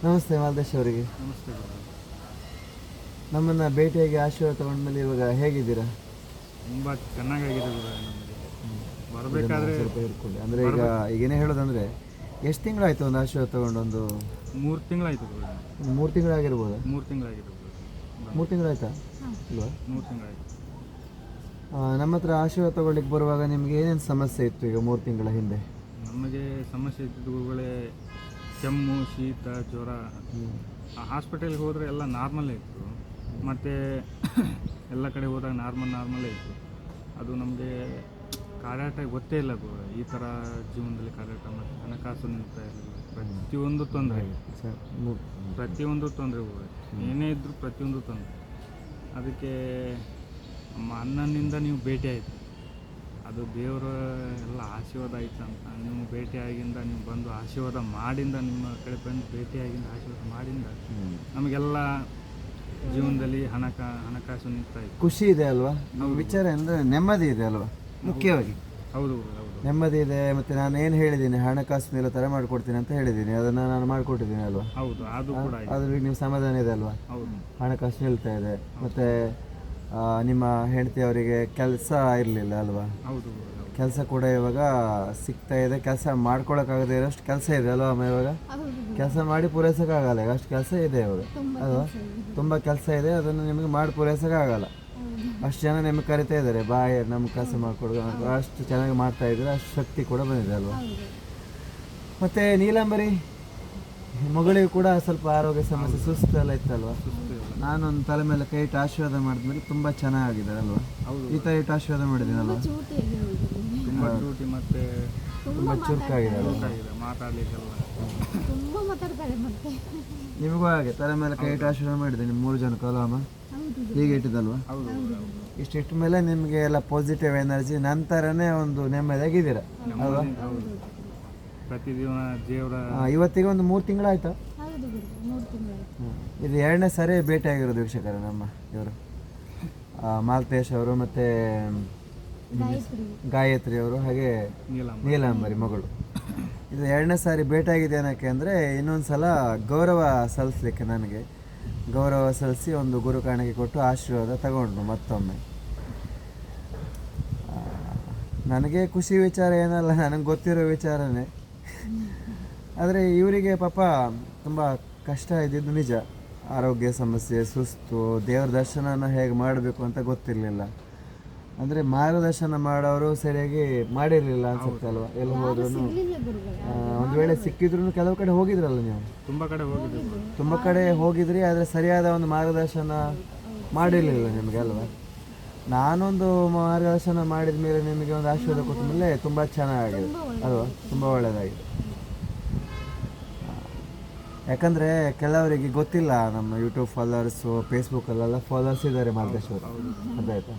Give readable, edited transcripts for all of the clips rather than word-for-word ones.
ನಮಸ್ತೆ ಮಾಲ್ದೇಶ್ ಅವರಿಗೆ. ನಮಸ್ತೆ ಗುರು. ನಮ್ಮನ್ನು ಭೇಟಿಯಾಗಿ ಆಶೀರ್ವಾದ ತಗೊಂಡ್ಮೇಲೆ ಇವಾಗ ಹೇಗಿದ್ದೀರಾ? ತುಂಬ ಚೆನ್ನಾಗಾಗಿದೆ ಗುರು. ನಮಗೆ ಬರಬೇಕಾದ್ರೆ ಸ್ವಲ್ಪ ಹಿಡ್ಕೊಳ್ಳಿ. ಅಂದರೆ ಈಗೇನೇ ಹೇಳೋದಂದರೆ ಎಷ್ಟು ತಿಂಗಳಾಯಿತು ಒಂದು ಆಶೀರ್ವಾದ ತಗೊಂಡು? ಒಂದು 3 ತಿಂಗಳಾಯಿತು ಗುರು. 3 ತಿಂಗಳಾಗಿರ್ಬೋದಾ? 3 ತಿಂಗಳಾಗಿದೆ ಗುರು. 3 ತಿಂಗಳಾಯ್ತಾ ಇಲ್ವಾ? 3 ತಿಂಗಳಾಯಿತು. ನಮ್ಮ ಹತ್ರ ಆಶೀರ್ವಾದ ತಗೊಳ್ಳಿಕ್ಕೆ ಬರುವಾಗ ನಿಮಗೆ ಏನೇನು ಸಮಸ್ಯೆ ಇತ್ತು ಈಗ 3 ತಿಂಗಳ ಹಿಂದೆ? ನಮಗೆ ಸಮಸ್ಯೆ ಇದ್ದಿದ್ದು ಗುರುಗಳೇ ಕೆಮ್ಮು, ಶೀತ, ಜ್ವರ. ಹಾಸ್ಪಿಟಲ್ಗೆ ಹೋದರೆ ಎಲ್ಲ ನಾರ್ಮಲ್ಲೇ ಇತ್ತು. ಮತ್ತು ಎಲ್ಲ ಕಡೆ ಹೋದಾಗ ನಾರ್ಮಲ್ಲೇ ಇತ್ತು. ಅದು ನಮಗೆ ಕಾರ್ಯಾಟ ಗೊತ್ತೇ ಇಲ್ಲ ಗುರು. ಈ ಥರ ಜೀವನದಲ್ಲಿ ಕಾರ್ಯಾಟ ಮತ್ತು ಹಣಕಾಸು ನಿಲ್ತಾ ಇರಲಿಲ್ಲ. ಪ್ರತಿಯೊಂದು ತೊಂದರೆ ಗುರು. ಏನೇ ಇದ್ದರೂ ಪ್ರತಿಯೊಂದು ತೊಂದರೆ. ಅದಕ್ಕೆ ನಮ್ಮ ಅಣ್ಣನಿಂದ ನೀವು ಭೇಟಿ ಆಯಿತು. ಅದು ದೇವರ ಎಲ್ಲ ಆಶೀರ್ವಾದ ಆಯ್ತು ಅಂತ. ನೀವು ಭೇಟಿಯಾಗಿಂದ ನೀವು ಬಂದು ಆಶೀರ್ವಾದ ಮಾಡಿಂದ, ನಿಮ್ಮ ಕಡೆ ಬಂದು ಭೇಟಿಯಾಗಿಂದ ಆಶೀರ್ವಾದ ಮಾಡಿಂದ ನಮಗೆಲ್ಲ ಜೀವನದಲ್ಲಿ ಹಣಕಾಸು ನಿಲ್ತಾ ಇತ್ತು. ಖುಷಿ ಇದೆ ಅಲ್ವಾ? ನಮ್ಮ ವಿಚಾರ ಅಂದರೆ ನೆಮ್ಮದಿ ಇದೆ ಅಲ್ವಾ ಮುಖ್ಯವಾಗಿ? ಹೌದು. ನೆಮ್ಮದಿ ಇದೆ. ಮತ್ತು ನಾನು ಏನು ಹೇಳಿದ್ದೀನಿ, ಹಣಕಾಸಿನೆಲ್ಲ ಥರ ಮಾಡಿಕೊಡ್ತೀನಿ ಅಂತ ಹೇಳಿದ್ದೀನಿ, ಅದನ್ನು ನಾನು ಮಾಡಿಕೊಟ್ಟಿದ್ದೀನಿ ಅಲ್ವಾ? ಹೌದು, ಅದು ಕೂಡ ಅದ್ರಲ್ಲಿ ನೀವು ಸಮಾಧಾನ ಇದೆ ಅಲ್ವಾ? ಹೌದು. ಹಣಕಾಸು ನಿಲ್ತಾ ಇದೆ. ಮತ್ತು ನಿಮ್ಮ ಹೆಂಡತಿ ಅವರಿಗೆ ಕೆಲಸ ಇರಲಿಲ್ಲ ಅಲ್ವಾ? ಹೌದು. ಕೆಲಸ ಕೂಡ ಇವಾಗ ಸಿಗ್ತಾ ಇದೆ. ಕೆಲಸ ಮಾಡ್ಕೊಳಕ್ಕಾಗದೇ ಇರೋಷ್ಟು ಕೆಲಸ ಇದೆ ಅಲ್ವಾ ಅಮ್ಮ? ಇವಾಗ ಕೆಲಸ ಮಾಡಿ ಪೂರೈಸೋಕ್ಕಾಗಲ್ಲ, ಈಗ ಅಷ್ಟು ಕೆಲಸ ಇದೆ ಇವಾಗ ಅಲ್ವಾ? ತುಂಬ ಕೆಲಸ ಇದೆ, ಅದನ್ನು ನಿಮಗೆ ಮಾಡಿ ಪೂರೈಸೋಕ್ಕಾಗಲ್ಲ. ಅಷ್ಟು ಜನ ನಿಮಗೆ ಕರಿತಾ ಇದ್ದಾರೆ, ಬಾಯ್ ನಮ್ಗೆ ಕೆಲಸ ಮಾಡಿಕೊಡು. ಅಷ್ಟು ಚೆನ್ನಾಗಿ ಮಾಡ್ತಾ ಇದ್ದಾರೆ, ಅಷ್ಟು ಶಕ್ತಿ ಕೂಡ ಬಂದಿದೆ ಅಲ್ವಾ? ಮತ್ತು ನೀಲಾಂಬರಿ ಮಗಳಿಗೂ ಕೂಡ ಸ್ವಲ್ಪ ಆರೋಗ್ಯ ಸಮಸ್ಯೆ, ಸುಸ್ತು ಎಲ್ಲ ಇತ್ತಲ್ವ? ನಾನೊಂದು ತಲೆ ಮೇಲೆ ಕೈ ಇಟ್ಟು ಆಶೀರ್ವಾದ ಮಾಡಿದ್ಮೇಲೆ ತುಂಬ ಚೆನ್ನಾಗಿದ್ದಾರೆ ಅಲ್ವಾ? ಈ ಥರ ಇಟ್ಟು ಆಶೀರ್ವಾದ ಮಾಡಿದ್ದೀನಲ್ವ? ತುಂಬ ಡ್ಯೂಟಿ ಮತ್ತು ತುಂಬ ಚುರುಕಾಗಿದೆ ಅಲ್ವ? ಮಾತಾಡಲಿಕ್ಕೆಲ್ಲ ನಿಮಗೂ ಹಾಗೆ ತಲೆ ಮೇಲೆ ಕೈ ಇಟ್ಟು ಆಶೀರ್ವಾದ ಮಾಡಿದೆ ನಿಮ್ಮ 3 ಜನಕ್ಕೂ ಅಲ್ವಮ್ಮ? ಹೀಗೆ ಇಟ್ಟಿದ್ದಲ್ವ? ಇಷ್ಟು ಇಟ್ಟ ಮೇಲೆ ನಿಮಗೆ ಎಲ್ಲ ಪಾಸಿಟಿವ್ ಎನರ್ಜಿ, ನಂತರನೇ ಒಂದು ನೆಮ್ಮದಿಯಾಗಿದ್ದೀರ ಅಲ್ವಾ? ಪ್ರತಿದಿನ ದೇವರ ಇವತ್ತಿಗೆ ಒಂದು 3 ತಿಂಗಳಾಯ್ತಾ? ಇದು 2ನೇ ಸಾರಿ ಭೇಟಿಯಾಗಿರೋದು ವೀಕ್ಷಕರೇ ನಮ್ಮ ಇವರು ಮಾಲ್ತೇಶ್ ಅವರು ಮತ್ತು ಗಾಯತ್ರಿ ಅವರು, ಹಾಗೆ ನೀಲಾಂಬರಿ ಮಗಳು. ಇದು 2ನೇ ಸಾರಿ ಭೇಟಿಯಾಗಿದೆ ಏನಕ್ಕೆ ಅಂದರೆ ಇನ್ನೊಂದು ಸಲ ಗೌರವ ಸಲ್ಲಿಸಲಿಕ್ಕೆ, ನನಗೆ ಗೌರವ ಸಲ್ಲಿಸಿ ಒಂದು ಗುರು ಕಾಣಿಕೆ ಕೊಟ್ಟು ಆಶೀರ್ವಾದ ತಗೊಂಡ್ರು ಮತ್ತೊಮ್ಮೆ. ನನಗೆ ಖುಷಿ ವಿಚಾರ ಏನಲ್ಲ, ನನಗೆ ಗೊತ್ತಿರೋ ವಿಚಾರನೇ. ಆದರೆ ಇವರಿಗೆ ಪಾಪ ತುಂಬ ಕಷ್ಟ ಇದ್ದಿದ್ದು ನಿಜ. ಆರೋಗ್ಯ ಸಮಸ್ಯೆ, ಸುಸ್ತು, ದೇವ್ರ ದರ್ಶನನ ಹೇಗೆ ಮಾಡಬೇಕು ಅಂತ ಗೊತ್ತಿರಲಿಲ್ಲ. ಅಂದರೆ ಮಾರ್ಗದರ್ಶನ ಮಾಡೋರು ಸರಿಯಾಗಿ ಮಾಡಿರಲಿಲ್ಲ ಅನ್ಸುತ್ತೆ ಅಲ್ವಾ? ಎಲ್ಲ ಹೋದ್ರೂ ಒಂದು ವೇಳೆ ಸಿಕ್ಕಿದ್ರು ಕೆಲವು ಕಡೆ ಹೋಗಿದ್ರಲ್ಲ ನೀವು? ತುಂಬ ಕಡೆ ಹೋಗಿದ್ರಿ, ಆದರೆ ಸರಿಯಾದ ಒಂದು ಮಾರ್ಗದರ್ಶನ ಮಾಡಿರಲಿಲ್ಲ ನಿಮಗೆ ಅಲ್ವಾ? ನಾನೊಂದು ಮಾರ್ಗದರ್ಶನ ಮಾಡಿದ ಮೇಲೆ ನಿಮಗೆ ಒಂದು ಆಶೀರ್ವಾದ ಕೊಟ್ಟ ಮೇಲೆ ತುಂಬ ಚೆನ್ನಾಗಿದೆ ಅಲ್ವಾ? ತುಂಬ ಒಳ್ಳೆಯದಾಗಿದೆ. ಯಾಕಂದರೆ ಕೆಲವರಿಗೆ ಗೊತ್ತಿಲ್ಲ, ನಮ್ಮ ಯೂಟ್ಯೂಬ್ ಫಾಲೋವರ್ಸು, ಫೇಸ್ಬುಕ್ಕಲ್ಲೆಲ್ಲ ಫಾಲೋವರ್ಸ್ ಇದ್ದಾರೆ ಮಾಲ್ತೇಶ್ ಅವರು, ಅದಾಯ್ತಾ?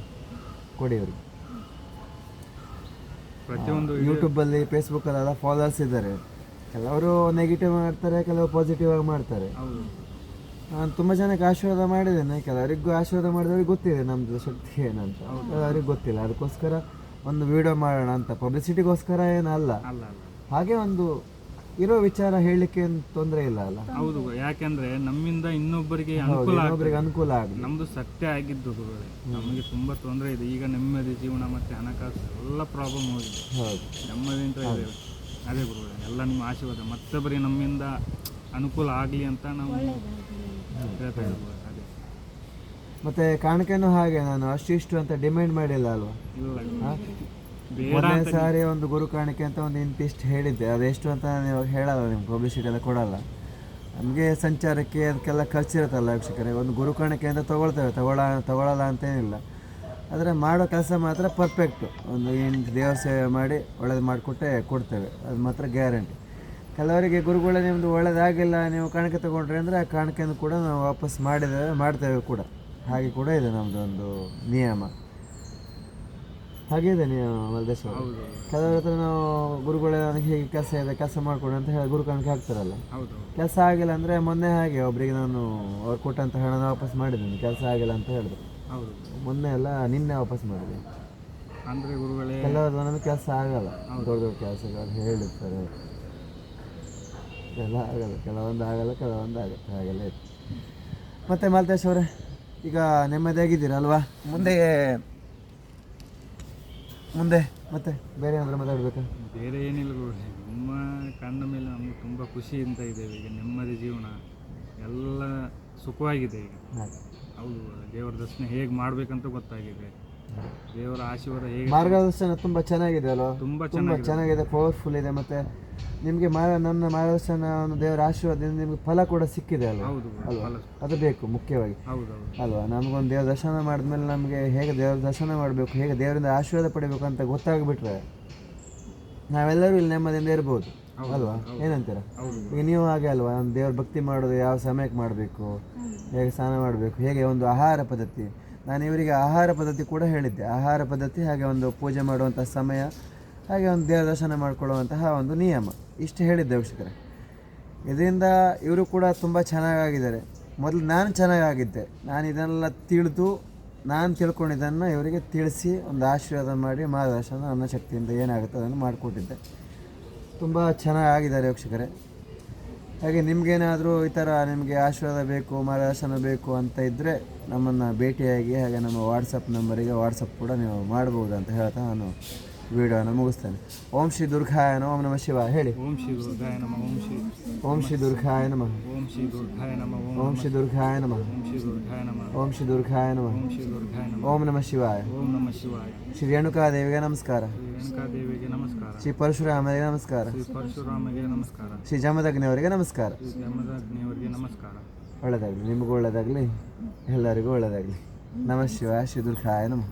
ಕೊಡಿ ಅವ್ರಿಗೆ. ಪ್ರತಿಯೊಂದು ಯೂಟ್ಯೂಬಲ್ಲಿ ಫೇಸ್ಬುಕ್ಕಲ್ಲೆಲ್ಲ ಫಾಲೋವರ್ಸ್ ಇದ್ದಾರೆ. ಕೆಲವರು ನೆಗೆಟಿವ್ ಮಾಡ್ತಾರೆ, ಕೆಲವರು ಪಾಸಿಟಿವ್ ಆಗಿ ಮಾಡ್ತಾರೆ. ನಾನು ತುಂಬ ಜನಕ್ಕೆ ಆಶೀರ್ವಾದ ಮಾಡಿದ್ದೇನೆ, ಕೆಲವರಿಗೂ ಆಶೀರ್ವಾದ ಮಾಡಿದವ್ರಿಗೆ ಗೊತ್ತಿದೆ ನಮ್ಮದು ಶಕ್ತಿ ಏನಂತ, ಕೆಲವರಿಗೆ ಗೊತ್ತಿಲ್ಲ. ಅದಕ್ಕೋಸ್ಕರ ಒಂದು ವಿಡಿಯೋ ಮಾಡೋಣ ಅಂತ, ಪಬ್ಲಿಸಿಟಿಗೋಸ್ಕರ ಏನಲ್ಲ, ಹಾಗೆ ಒಂದು ಇರೋ ವಿಚಾರ ಹೇಳಲಿಕ್ಕೆ ಏನು ತೊಂದರೆ ಇಲ್ಲ ಅಲ್ಲ? ಹೌದು. ಯಾಕೆಂದ್ರೆ ನಮ್ಮಿಂದ ಇನ್ನೊಬ್ಬರಿಗೆ ಅನುಕೂಲ ಆಗಿ ನಮ್ದು ಸತ್ಯ ಆಗಿದ್ದು ನಮಗೆ ತುಂಬಾ ತೊಂದರೆ ಇದೆ. ಈಗ ನೆಮ್ಮದಿ ಜೀವನ ಮತ್ತೆ ಹಣಕಾಸು ಎಲ್ಲ ಪ್ರಾಬ್ಲಮ್ ಹೋಗಿದೆ. ನೆಮ್ಮದಿ ಅಂತ ಇದೆ. ಅದೇ ಗುರುಗಳೇ, ಎಲ್ಲ ನಿಮ್ಮ ಆಶೀರ್ವಾದ ಮತ್ತೊಬ್ಬರಿಗೆ ನಮ್ಮಿಂದ ಅನುಕೂಲ ಆಗಲಿ ಅಂತ ನಾವು ಹೇಳ್ತಾ ಇದ್ದೀವಿ. ಅದೇ ಮತ್ತೆ ಕಾಣಿಕೆನೂ ಹಾಗೆ, ನಾನು ಅಷ್ಟಿಷ್ಟು ಅಂತ ಡಿಮ್ಯಾಂಡ್ ಮಾಡಿಲ್ಲ ಅಲ್ವಾ? ಮೊದಲನೇ ಸಾರಿ ಒಂದು ಗುರು ಕಾಣಿಕೆ ಅಂತ ಒಂದು ಇಂತಿಷ್ಟು ಹೇಳಿದ್ದೆ, ಅದೆಷ್ಟು ಅಂತ ನೀವು ಹೇಳಲ್ಲ, ನಿಮ್ಗೆ ಪಬ್ಲಿಸಿಟಿ ಎಲ್ಲ ಕೊಡಲ್ಲ. ನಮಗೆ ಸಂಚಾರಕ್ಕೆ ಅದಕ್ಕೆಲ್ಲ ಖರ್ಚಿರುತ್ತಲ್ಲ ವೀಕ್ಷಕರೇ. ಒಂದು ಗುರು ಕಾಣಿಕೆ ಅಂತ ತೊಗೊಳ್ತೇವೆ, ತಗೊಳ್ಳಲ್ಲ ಅಂತೇನಿಲ್ಲ. ಆದರೆ ಮಾಡೋ ಕೆಲಸ ಮಾತ್ರ ಪರ್ಫೆಕ್ಟು. ಒಂದು ಏನು ದೇವ್ರ ಸೇವೆ ಮಾಡಿ ಒಳ್ಳೇದು ಮಾಡಿಕೊಟ್ಟೆ ಕೊಡ್ತೇವೆ, ಅದು ಮಾತ್ರ ಗ್ಯಾರಂಟಿ. ಕೆಲವರಿಗೆ ಗುರುಗಳೇ ನಿಮ್ಮದು ಒಳ್ಳೇದಾಗಿಲ್ಲ, ನೀವು ಕಾಣಿಕೆ ತೊಗೊಂಡ್ರಿ ಅಂದರೆ ಆ ಕಾಣಿಕೆಯನ್ನು ಕೂಡ ನಾವು ವಾಪಸ್ ಮಾಡ್ತೇವೆ ಕೂಡ. ಹಾಗೆ ಕೂಡ ಇದೆ ನಮ್ಮದು ಒಂದು ನಿಯಮ, ಹಾಗೆ ಇದೆ ನಿಯಮ ಮಾಲ್ತೇಶ್ ಅವರು. ಕೆಲವ್ರ ಹತ್ರ ನಾವು ಗುರುಗಳೇ ನನಗೆ ಹೀಗೆ ಕೆಲಸ ಇದೆ, ಕೆಲಸ ಮಾಡಿಕೊಡಿ ಅಂತ ಹೇಳಿ ಗುರು ಕಾಣಿಕೆ ಹಾಕ್ತಾರಲ್ಲ. ಕೆಲಸ ಆಗಿಲ್ಲ ಅಂದರೆ ಮೊನ್ನೆ ಹಾಗೆ ಒಬ್ಬರಿಗೆ ನಾನು ಅವ್ರು ಕೊಟ್ಟಂಥ ಹಣನ ವಾಪಸ್ ಮಾಡಿದ್ದೀನಿ, ಕೆಲಸ ಆಗಿಲ್ಲ ಅಂತ ಹೇಳಿದ್ರು. ಮೊನ್ನೆ ಎಲ್ಲ ನಿನ್ನೆ ವಾಪಸ್ ಮಾಡಿದ್ದೀನಿ. ಅಂದರೆ ಗುರುಗಳೇ ಕೆಲವರು ನನಗೆ ಕೆಲಸ ಆಗಲ್ಲ, ದೊಡ್ಡ ದೊಡ್ಡ ಕೆಲಸಗಳು ಹೇಳಿರ್ತಾರೆ. ಎಲ್ಲ ಆಗಲ್ಲ, ಕೆಲವೊಂದು ಆಗಲ್ಲ, ಕೆಲವೊಂದು ಆಗುತ್ತೆ, ಹಾಗೆಲ್ಲ ಇತ್ತು. ಮತ್ತು ಮಾಲ್ತೇಶ್ ಅವರೇ, ಈಗ ನೆಮ್ಮದಿಯಾಗಿದ್ದೀರಲ್ವಾ? ಮುಂದೆ ಮುಂದೆ ಮತ್ತೆ ಬೇರೆ ಏನಾದರೂ ಮಾತಾಡಬೇಕಾ? ಬೇರೆ ಏನಿಲ್ಲ ಗುರುಗಳೇ, ನಿಮ್ಮ ಕಂಡ ಮೇಲೆ ನಮಗೆ ತುಂಬ ಖುಷಿಯಿಂದ ಇದ್ದೇವೆ. ಈಗ ನೆಮ್ಮದಿ ಜೀವನ ಎಲ್ಲ ಸುಖವಾಗಿದೆ ಈಗ. ಹಾಗೆ ಹೌದು, ದೇವರ ದರ್ಶನ ಹೇಗೆ ಮಾಡಬೇಕಂತ ಗೊತ್ತಾಗಿದೆ. ದೇವರ ಆಶೀರ್ವಾದ ಹೇಗೆ ಮಾರ್ಗದರ್ಶನ ತುಂಬ ಚೆನ್ನಾಗಿದೆ ಅಲ್ವಾ? ತುಂಬ ತುಂಬ ಚೆನ್ನಾಗಿದೆ, ಪವರ್ಫುಲ್ ಇದೆ. ಮತ್ತು ನಿಮಗೆ ನನ್ನ ಮಾರ್ಗದರ್ಶನ ದೇವರ ಆಶೀರ್ವಾದದಿಂದ ನಿಮಗೆ ಫಲ ಕೂಡ ಸಿಕ್ಕಿದೆ ಅಲ್ವಾ? ಹೌದು ಅಲ್ವಾ? ಅದು ಬೇಕು ಮುಖ್ಯವಾಗಿ ಹೌದೌದು. ಅಲ್ವಾ? ನಮಗೊಂದು ದೇವ್ರ ದರ್ಶನ ಮಾಡಿದ್ಮೇಲೆ ನಮಗೆ ಹೇಗೆ ದೇವ್ರ ದರ್ಶನ ಮಾಡಬೇಕು, ಹೇಗೆ ದೇವರಿಂದ ಆಶೀರ್ವಾದ ಪಡಿಬೇಕು ಅಂತ ಗೊತ್ತಾಗ್ಬಿಟ್ರೆ ನಾವೆಲ್ಲರೂ ಇಲ್ಲಿ ನೆಮ್ಮದಿಯಿಂದ ಇರ್ಬೋದು ಅಲ್ವಾ? ಏನಂತೀರ? ಈಗ ನೀವು ಹಾಗೆ ಅಲ್ವಾ? ಒಂದು ದೇವ್ರ ಭಕ್ತಿ ಮಾಡೋದು ಯಾವ ಸಮಯಕ್ಕೆ ಮಾಡಬೇಕು, ಹೇಗೆ ಸ್ನಾನ ಮಾಡಬೇಕು, ಹೇಗೆ ಒಂದು ಆಹಾರ ಪದ್ಧತಿ, ನಾನು ಇವರಿಗೆ ಆಹಾರ ಪದ್ಧತಿ ಕೂಡ ಹೇಳಿದ್ದೆ. ಆಹಾರ ಪದ್ಧತಿ, ಹಾಗೆ ಒಂದು ಪೂಜೆ ಮಾಡುವಂಥ ಸಮಯ, ಹಾಗೆ ಒಂದು ದೇವರ ದರ್ಶನ ಮಾಡಿಕೊಳ್ಳುವಂತಹ ಒಂದು ನಿಯಮ, ಇಷ್ಟು ಹೇಳಿದ್ದೆ ವೀಕ್ಷಕರೇ. ಇದರಿಂದ ಇವರು ಕೂಡ ತುಂಬ ಚೆನ್ನಾಗಾಗಿದ್ದಾರೆ. ಮೊದಲು ನಾನು ಚೆನ್ನಾಗಾಗಿದ್ದೆ, ನಾನು ಇದನ್ನೆಲ್ಲ ತಿಳಿದು ನಾನು ತಿಳ್ಕೊಂಡಿದ್ದನ್ನು ಇವರಿಗೆ ತಿಳಿಸಿ ಒಂದು ಆಶೀರ್ವಾದ ಮಾಡಿ ಮಾರ್ಗದರ್ಶನ ನನ್ನ ಶಕ್ತಿಯಿಂದ ಏನಾಗುತ್ತೆ ಅದನ್ನು ಮಾಡಿಕೊಟ್ಟಿದ್ದೆ. ತುಂಬ ಚೆನ್ನಾಗಿದ್ದಾರೆ ವೀಕ್ಷಕರೇ. ಹಾಗೆ ನಿಮಗೇನಾದರೂ ಈ ಥರ ನಿಮಗೆ ಆಶೀರ್ವಾದ ಬೇಕು, ಮಾರ್ಗದರ್ಶನ ಬೇಕು ಅಂತ ಇದ್ದರೆ ನಮ್ಮನ್ನು ಭೇಟಿಯಾಗಿ, ಹಾಗೆ ನಮ್ಮ ವಾಟ್ಸಪ್ ನಂಬರಿಗೆ ವಾಟ್ಸಪ್ ಕೂಡ ನೀವು ಮಾಡ್ಬೋದು ಅಂತ ಹೇಳ್ತಾ ನಾನು ವಿಡಿಯೋನ ಮುಗಿಸ್ತೇನೆ. ಓಂ ಶ್ರೀ ದುರ್ಗಾಯ ನಮಃ. ಓಂ ನಮಃ ಶಿವಾಯ ಹೇಳಿ. ಓಂ ಶ್ರೀ ದುರ್ಗಾಯ ನಮಃ. ಓಂ ಶ್ರೀ ದುರ್ಗಾಯ ನಮಃ. ಓಂ ಶ್ರೀ ದುರ್ಗಾಯ ನಮಃ. ಓಂ ಶ್ರೀ ದುರ್ಗಾಯ ನಮಃ. ಓಂ ಶ್ರೀ ದುರ್ಗಾಯ ನಮಃ. ಓಂ ಶ್ರೀ ದುರ್ಗಾಯ ನಮಃ. ಓಂ ಶ್ರೀ ದುರ್ಗಾಯ ನಮಃ. ಓಂ ನಮಃ ಶಿವಾಯ. ಓಂ ನಮಃ ಶಿವಾಯ. ಶ್ರೀ ರೇಣುಕಾದೇವಿಗೆ ನಮಸ್ಕಾರ. ಶ್ರೀ ರೇಣುಕಾದೇವಿಗೆ ನಮಸ್ಕಾರ. ಶ್ರೀ ಪರಶುರಾಮರಿಗೆ ನಮಸ್ಕಾರ. ಶ್ರೀ ಪರಶುರಾಮಗೆ ನಮಸ್ಕಾರ. ಶ್ರೀ ಜಮದಗ್ನಿಯವರಿಗೆ ನಮಸ್ಕಾರ. ಶ್ರೀ ಜಮದಗ್ನಿಯವರಿಗೆ ನಮಸ್ಕಾರ. ಒಳ್ಳೆಯದಾಗಲಿ, ನಿಮಗೂ ಒಳ್ಳೆಯದಾಗಲಿ, ಎಲ್ಲರಿಗೂ ಒಳ್ಳೆಯದಾಗಲಿ. ನಮಃ ಶಿವಾಯ. ಶ್ರೀ ದುರ್ಗಾಯ ನಮಃ.